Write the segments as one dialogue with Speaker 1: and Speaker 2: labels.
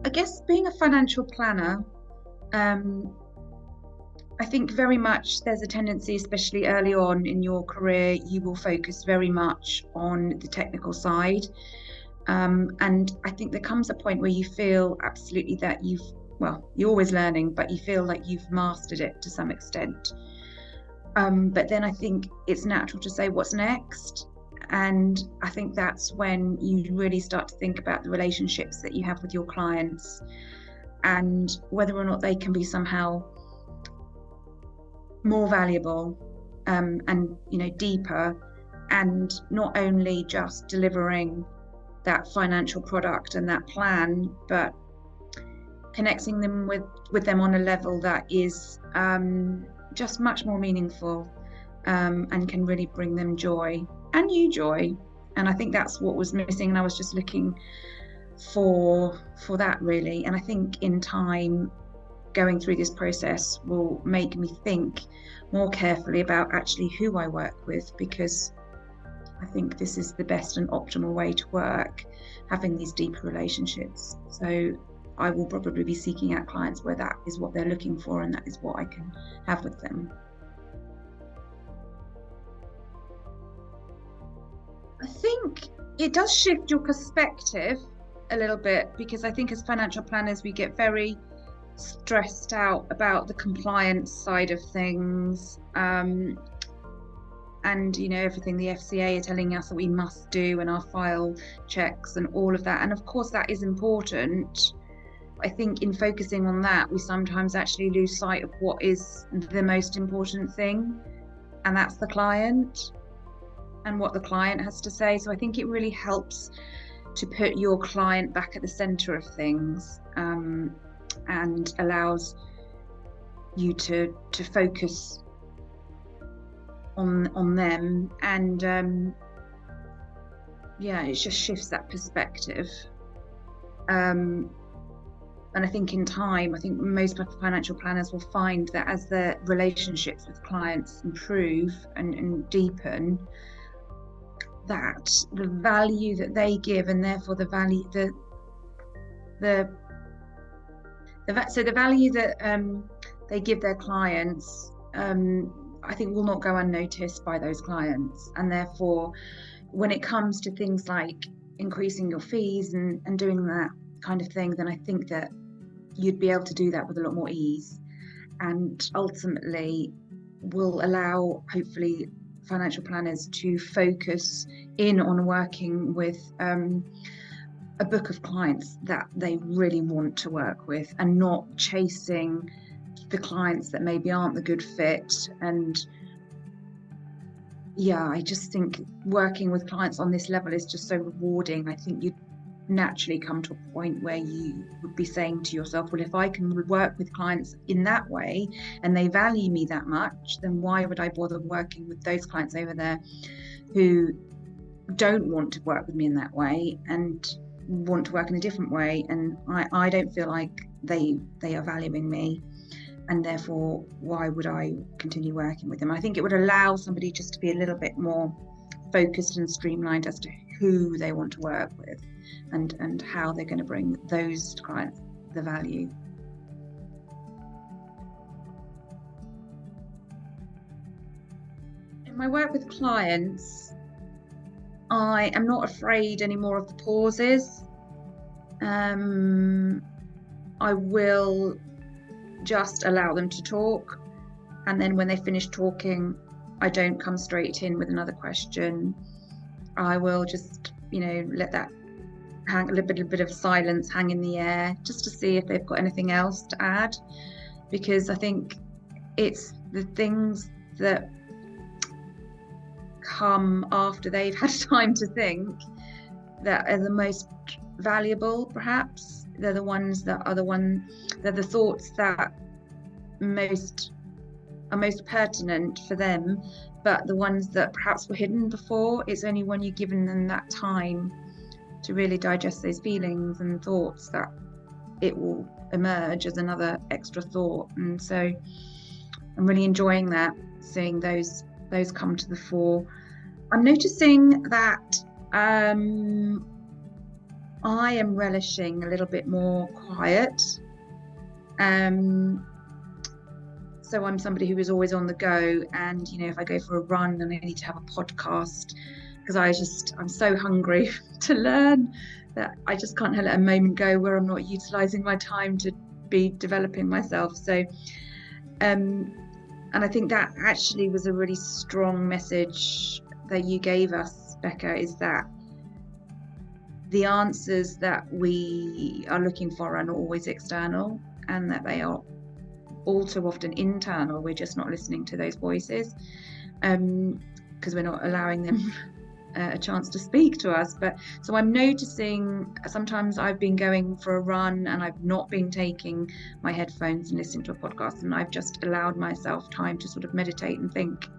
Speaker 1: I guess being a financial planner, um, I think very much there's a tendency, especially early on in your career, you will focus very much on the technical side. And I think there comes a point where you feel absolutely that you're always learning, but you feel like you've mastered it to some extent. But then I think it's natural to say, what's next? And I think that's when you really start to think about the relationships that you have with your clients and whether or not they can be somehow more valuable, and deeper, and not only just delivering that financial product and that plan, but connecting them with them on a level that is just much more meaningful, and can really bring them joy and you joy. And I think that's what was missing, and I was just looking for that really. And I think in time, going through this process will make me think more carefully about actually who I work with, because I think this is the best and optimal way to work, having these deeper relationships. So I will probably be seeking out clients where that is what they're looking for and that is what I can have with them. I think it does shift your perspective a little bit, because I think as financial planners we get very stressed out about the compliance side of things, and everything the FCA are telling us that we must do, and our file checks and all of that. And of course that is important. I think in focusing on that, we sometimes actually lose sight of what is the most important thing, and that's the client and what the client has to say. So I think it really helps to put your client back at the center of things, and allows you to focus on them, and it just shifts that perspective. And I think in time, I think most financial planners will find that as their relationships with clients improve and deepen, that the value that they give, and therefore the value that they give their clients, I think will not go unnoticed by those clients. And therefore, when it comes to things like increasing your fees and doing that kind of thing, then I think that you'd be able to do that with a lot more ease, and ultimately will allow, hopefully, financial planners to focus in on working with a book of clients that they really want to work with, and not chasing the clients that maybe aren't the good fit. And I just think working with clients on this level is just so rewarding. I think you'd naturally come to a point where you would be saying to yourself, well, if I can work with clients in that way and they value me that much, then why would I bother working with those clients over there who don't want to work with me in that way and want to work in a different way? And I don't feel like they are valuing me, and therefore why would I continue working with them? I think it would allow somebody just to be a little bit more focused and streamlined as to who they want to work with, and how they're going to bring those clients the value. In my work with clients, I am not afraid anymore of the pauses. I will just allow them to talk, and then when they finish talking, I don't come straight in with another question. I will just, let that hang, a little bit of silence hang in the air, just to see if they've got anything else to add, because I think it's the things that come after they've had time to think that are the most valuable. Perhaps they're the thoughts that are most pertinent for them, but the ones that perhaps were hidden before, it's only when you've given them that time to really digest those feelings and thoughts that it will emerge as another extra thought. And so I'm really enjoying that, seeing those come to the fore. I'm noticing that I I am relishing a little bit more quiet. So I'm somebody who is always on the go, and if I go for a run and I need to have a podcast, because I'm so hungry to learn that I just can't let a moment go where I'm not utilizing my time to be developing myself. So and I think that actually was a really strong message that you gave us, Becca, is that the answers that we are looking for are not always external, and that they are all too often internal. We're just not listening to those voices because we're not allowing them a chance to speak to us. But so I'm noticing sometimes I've been going for a run and I've not been taking my headphones and listening to a podcast, and I've just allowed myself time to sort of meditate and think.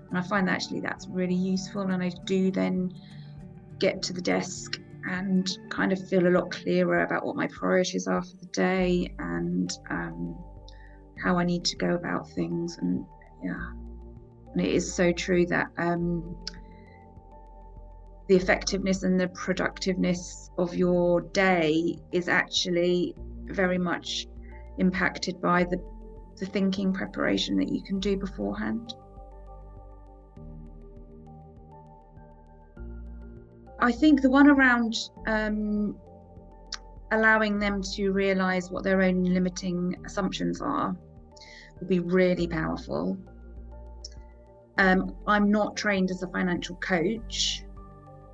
Speaker 1: And I find that actually that's really useful, and I do then get to the desk and kind of feel a lot clearer about what my priorities are for the day, and how I need to go about things. And and it is so true that the effectiveness and the productiveness of your day is actually very much impacted by the thinking preparation that you can do beforehand. I think the one around allowing them to realise what their own limiting assumptions are will be really powerful. I'm not trained as a financial coach,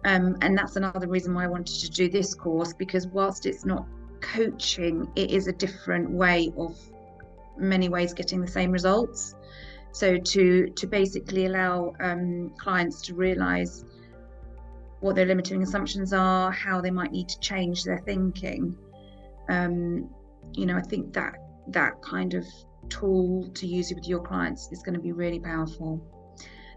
Speaker 1: and that's another reason why I wanted to do this course, because whilst it's not coaching, it is a different way of many ways getting the same results. So to basically allow clients to realise what their limiting assumptions are, how they might need to change their thinking. I think that kind of tool to use with your clients is going to be really powerful,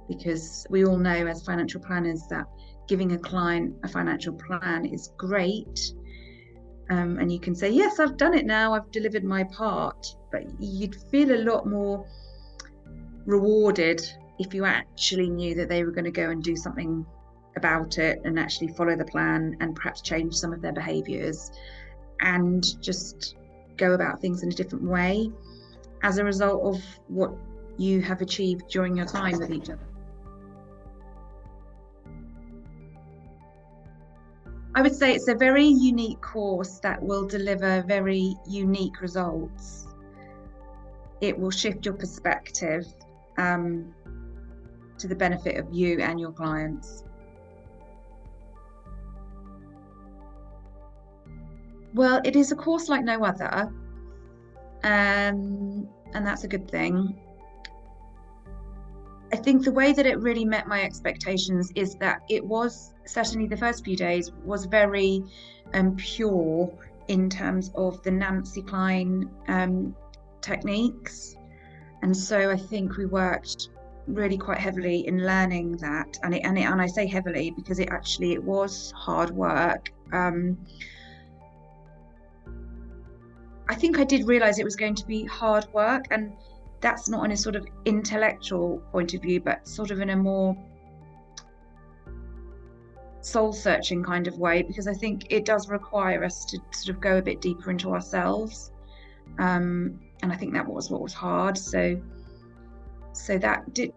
Speaker 1: because we all know as financial planners that giving a client a financial plan is great. And you can say, yes, I've done it now, I've delivered my part, but you'd feel a lot more rewarded if you actually knew that they were going to go and do something about it and actually follow the plan and perhaps change some of their behaviours and just go about things in a different way as a result of what you have achieved during your time with each other. I would say it's a very unique course that will deliver very unique results. It will shift your perspective to the benefit of you and your clients. Well, it is a course like no other, and that's a good thing. I think the way that it really met my expectations is that it was, certainly the first few days, was very pure in terms of the Nancy Kline techniques. And so I think we worked really quite heavily in learning that. And I say heavily because it was hard work. I think I did realise it was going to be hard work, and that's not in a sort of intellectual point of view, but sort of in a more soul-searching kind of way, because I think it does require us to sort of go a bit deeper into ourselves, and I think that was what was hard. So that did.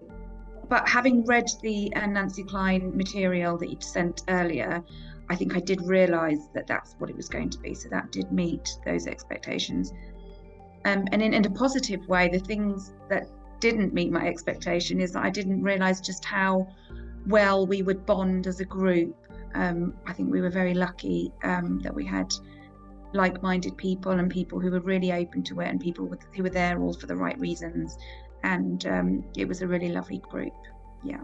Speaker 1: But having read the Nancy Kline material that you'd sent earlier, I think I did realise that that's what it was going to be. So that did meet those expectations. And in a positive way, the things that didn't meet my expectation is that I didn't realise just how well we would bond as a group. I think we were very lucky that we had like-minded people and people who were really open to it, and people who were there all for the right reasons. And it was a really lovely group. Yeah.